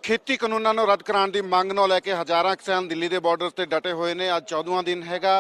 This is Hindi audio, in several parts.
खेती ਕਾਨੂੰਨਾਂ ਨੂੰ ਰੱਦ ਕਰਾਉਣ ਦੀ ਮੰਗ ਨੂੰ ਲੈ ਕੇ ਹਜ਼ਾਰਾਂ ਕਿਸਾਨ ਦਿੱਲੀ ਦੇ ਬਾਰਡਰ ਤੇ ਡਟੇ ਹੋਏ ਨੇ। ਅੱਜ 14ਵਾਂ ਦਿਨ ਹੈਗਾ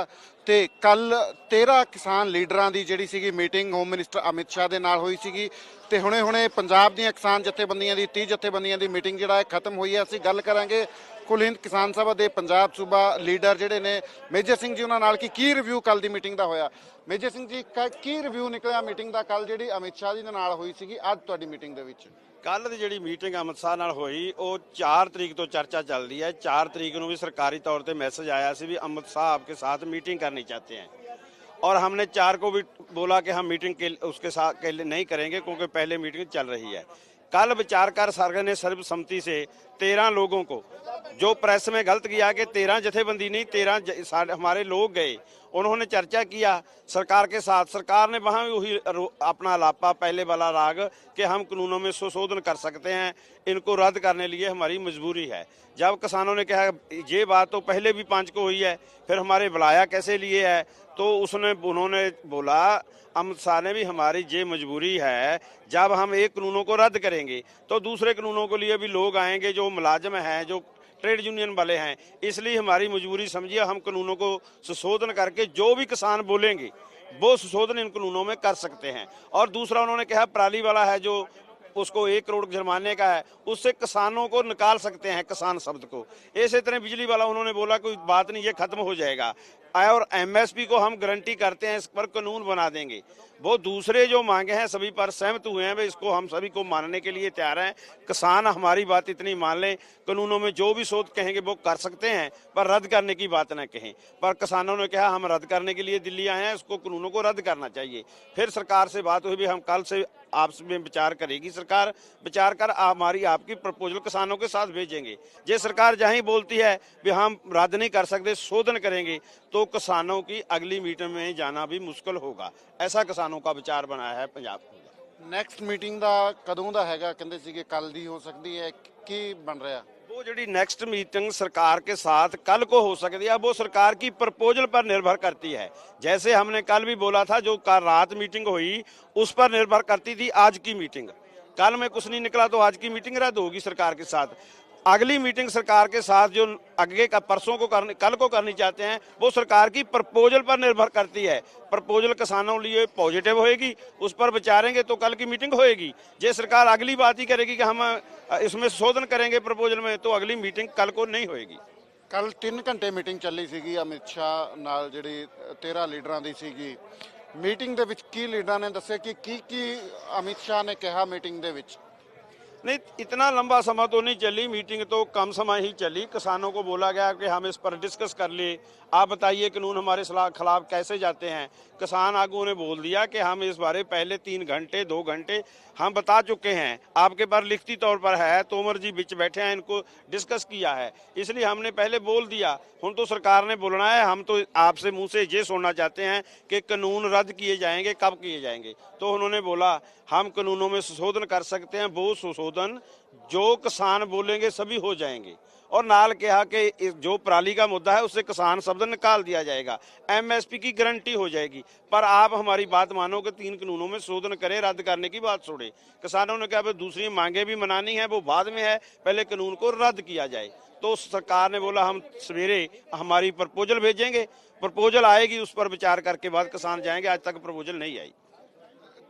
ਤੇ ਕੱਲ 13 ਕਿਸਾਨ ਲੀਡਰਾਂ ਦੀ ਜਿਹੜੀ ਸੀਗੀ meeting home minister Amit Shah ਦੇ ਨਾਲ ਹੋਈ ਸੀਗੀ ਤੇ ਹੁਣੇ ਪੰਜਾਬ ਦੀਆਂ ਕਿਸਾਨ ਜਥੇਬੰਦੀਆਂ ਦੀ 30 ਜਥੇਬੰਦੀਆਂ ਦੀ ਮੀਟਿੰਗ ਜਿਹੜਾ ਹੈ ਖਤਮ ਹੋਈ ਹੈ। ਅਸੀਂ ਗੱਲ ਕਰਾਂਗੇ ਕੁੱਲ ਹਿੰਦ ਕਿਸਾਨ ਸਭਾ ਦੇ ਪੰਜਾਬ ਸੂਬਾ ਲੀਡਰ ਜਿਹੜੇ ਨੇ ਮੇਜਰ ਸਿੰਘ ਜੀ ਉਹਨਾਂ ਨਾਲ ਕਿ ਕੀ ਰਿਵਿਊ ਕੱਲ ਦੀ ਮੀਟਿੰਗ ਦਾ ਹੋਇਆ। ਮੇਜਰ ਸਿੰਘ ਜੀ ਕੀ ਰਿਵਿਊ ਨਿਕਲਿਆ ਮੀਟਿੰਗ ਦਾ ਕੱਲ ਜਿਹੜੀ ਅਮਿਤ ਸ਼ਾਹ ਜੀ ਦੇ ਨਾਲ ਹੋਈ ਸੀਗੀ ਅੱਜ ਤੁਹਾਡੀ ਮੀਟਿੰਗ ਦੇ ਵਿੱਚ? ਕੱਲ ਦੀ ਜਿਹੜੀ ਮੀਟਿੰਗ ਅਮਿਤ ਸ਼ਾਹ ਨਾਲ ਹੋਈ ਉਹ 4 ਤਰੀਕ ਤੋਂ ਚਰਚਾ ਚੱਲਦੀ है। 4 तरीक ਨੂੰ भी सरकारी तौर पे मैसेज आया सी भी अमित शाह आपके साथ मीटिंग करनी चाहते हैं और हमने 4 को भी बोला कि हम मीटिंग के उसके साथ के नहीं करेंगे क्योंकि पहले मीटिंग चल रही है। कल विचार कर सरकार ने सर्वसम्मति से 13 लोगों को, जो प्रेस में गलत किया कि 13 जथेबंदी नहीं 13 हमारे लोग गए, उन्होंने चर्चा किया सरकार के साथ। सरकार ने वहाँ वही अपना लापा पहले वाला राग कि हम कानूनों में संशोधन कर सकते हैं, इनको रद्द करने लिए हमारी मजबूरी है। जब किसानों ने कहा ये बात तो पहले भी 5 को हुई है, फिर हमारे बुलाया कैसे लिए है, तो उन्होंने बोला अमित शाह ने भी हमारी ये मजबूरी है, जब हम एक कानूनों को रद्द करेंगे तो दूसरे कानूनों के लिए भी लोग आएंगे जो मुलाजिम हैं, जो ट्रेड यूनियन वाले हैं, इसलिए हमारी मजबूरी समझिए हम कानूनों को संशोधन करके जो भी किसान बोलेंगे वो संशोधन इन कानूनों में कर सकते हैं। और दूसरा उन्होंने कहा पराली वाला है जो उसको 1 करोड़ जुर्माने का है, उससे किसानों को निकाल सकते हैं किसान शब्द को। इसी तरह बिजली वाला उन्होंने बोला कोई बात नहीं, ये खत्म हो जाएगा और एमएसपी को हम गारंटी करते हैं, इस पर कानून बना देंगे। वो दूसरे जो मांगे हैं सभी पर सहमत हुए हैं, इसको हम सभी को मानने के लिए तैयार हैं। किसान हमारी बात इतनी मान लें, कानूनों में जो भी शोध कहेंगे वो कर सकते हैं पर रद्द करने की बात ना कहें। पर किसानों ने कहा हम रद्द करने के लिए दिल्ली आए हैं, इसको कानूनों को रद्द करना चाहिए। फिर सरकार से बात हुई भी हम कल से आपस में विचार करेगी सरकार, विचार कर हमारी आपकी प्रपोजल किसानों के साथ भेजेंगे। ये सरकार जहाँ ही बोलती है भी हम रद्द नहीं कर सकते शोधन करेंगे तो किसानों की अगली मीटिंग में जाना भी मुश्किल होगा। ऐसा किसानों का विचार बनाया है पंजाब। ਨੈਕਸਟ ਮੀਟਿੰਗ ਦਾ ਕਦੋਂ ਦਾ ਹੈਗਾ? ਕਹਿੰਦੇ ਸੀਗੇ ਕੱਲ ਦੀ ਹੋ ਸਕਦੀ ਹੈ, ਕੀ ਬਣ ਰਿਹਾ? वो जी नेक्स्ट मीटिंग सरकार के साथ कल को हो सकती है, वो सरकार की प्रपोजल पर निर्भर करती है। जैसे हमने कल भी बोला था जो कल रात मीटिंग हुई उस पर निर्भर करती थी आज की मीटिंग। कल में कुछ नहीं निकला तो आज की मीटिंग रद्द होगी सरकार के साथ। अगली मीटिंग सरकार के साथ जो आगे का परसों को करनी कल को करनी चाहते हैं वो सरकार की प्रपोजल पर निर्भर करती है। प्रपोजल किसानों लिए पॉजिटिव होएगी, उस पर विचारेंगे तो कल की मीटिंग होएगी। जे सरकार अगली बात ही करेगी कि हम इसमें शोधन करेंगे प्रपोजल में, तो अगली मीटिंग कल को नहीं होएगी। ਕੱਲ 3 ਘੰਟੇ ਮੀਟਿੰਗ ਚੱਲੀ ਸੀਗੀ ਅਮਿਤ ਸ਼ਾਹ ਨਾਲ, ਜਿਹੜੀ 13 ਲੀਡਰਾਂ ਦੀ ਸੀਗੀ। ਮੀਟਿੰਗ ਦੇ ਵਿੱਚ ਕੀ ਲੀਡਰਾਂ ਨੇ ਦੱਸਿਆ ਕਿ ਕੀ ਅਮਿਤ ਸ਼ਾਹ ਨੇ ਕਿਹਾ ਮੀਟਿंग ਦੇ ਵਿੱਚ? नहीं, इतना लंबा समय तो नहीं चली मीटिंग, तो कम समय ही चली। किसानों को बोला गया कि हम इस पर डिस्कस कर लिए, आप बताइए कानून हमारे खिलाफ कैसे जाते हैं। किसान आगू ने बोल दिया कि हम इस बारे पहले 3 घंटे 2 घंटे हम बता चुके हैं, आपके पास लिखती तौर पर है, तोमर जी बीच बैठे हैं, इनको डिस्कस किया है, इसलिए हमने पहले बोल दिया। हम तो सरकार ने बोलना है, हम तो आपसे मुंह से ये सुनना चाहते हैं कि कानून रद्द किए जाएंगे, कब किए जाएंगे। तो उन्होंने बोला हम कानूनों में संशोधन कर सकते हैं, वो संशोधन जो किसान बोलेंगे सभी हो जाएंगे। और नाल कहा कि जो पराली का मुद्दा है उससे किसान शब्द निकाल दिया जाएगा, एमएसपी की गारंटी हो जाएगी। पर आप हमारी बात मानो कि 3 कानूनों में शोधन करें, रद्द करने की बात छोड़े। किसानों ने कहा दूसरी मांगे भी मनानी है, वो बाद में है, पहले कानून को रद्द किया जाए। तो सरकार ने बोला हम सवेरे हमारी प्रपोजल भेजेंगे, प्रपोजल आएगी उस पर विचार करके बाद किसान जाएंगे। आज तक प्रपोजल नहीं आई।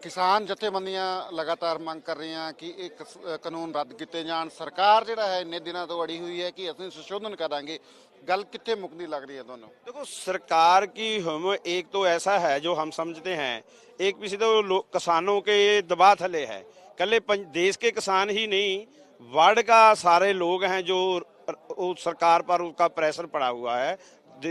किसान जथेबंदियां लगातार मंग कर रही हैं कि एक कानून रद्द किए जान। सरकार जिहड़ा है इन्ने दिनों तो अड़ी हुई है कि असं संशोधन करांगे। गल कित्थे मुकदी लग रही है दोनों? देखो सरकार की हम एक तो ऐसा है जो हम समझते हैं, एक पीछे तो किसानों के दबाव थले है, कल देश के किसान ही नहीं वर्ल्ड का सारे लोग हैं जो सरकार पर उसका प्रेशर पड़ा हुआ है,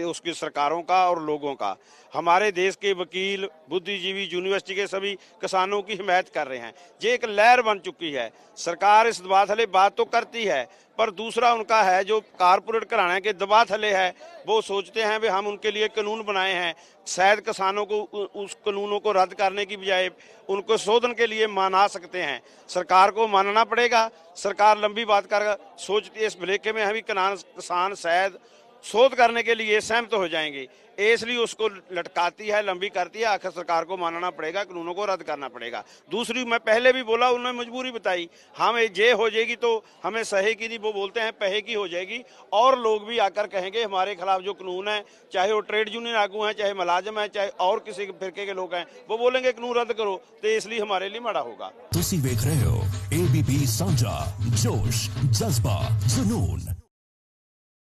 उसकी सरकारों का और लोगों का। हमारे देश के वकील, बुद्धिजीवी, यूनिवर्सिटी के सभी किसानों की हिमायत कर रहे हैं। ये एक लहर बन चुकी है। सरकार इस दबाव थले बात तो करती है, पर दूसरा उनका है जो कारपोरेट घराने के दबाव थले है, वो सोचते हैं भी हम उनके लिए कानून बनाए हैं, शायद किसानों को उस कानूनों को रद्द करने की बजाय उनको शोधन के लिए मना सकते हैं। सरकार को मानना पड़ेगा। सरकार लंबी बात कर सोचती है, इस भलेखे में हम किसान शायद शोध करने के लिए सहमत हो जाएंगे, इसलिए उसको लटकाती है, लंबी करती है। आखिर सरकार को मानना पड़ेगा, कानूनों को रद्द करना पड़ेगा। दूसरी, मैं पहले भी बोला, उन्होंने मजबूरी बताई, हम जे हो जाएगी तो हमें सहे की नहीं, वो बोलते हैं पहे की हो जाएगी। और लोग भी आकर कहेंगे हमारे खिलाफ जो कानून है, चाहे वो ट्रेड यूनियन आगू हैं, चाहे मुलाजिम हैं, चाहे और किसी फिरके के लोग हैं, वो बोलेंगे कानून रद्द करो, तो इसलिए हमारे लिए माड़ा होगा। तुसी वेख रहे हो ABP साझा, जोश, जज्बा, जुनून।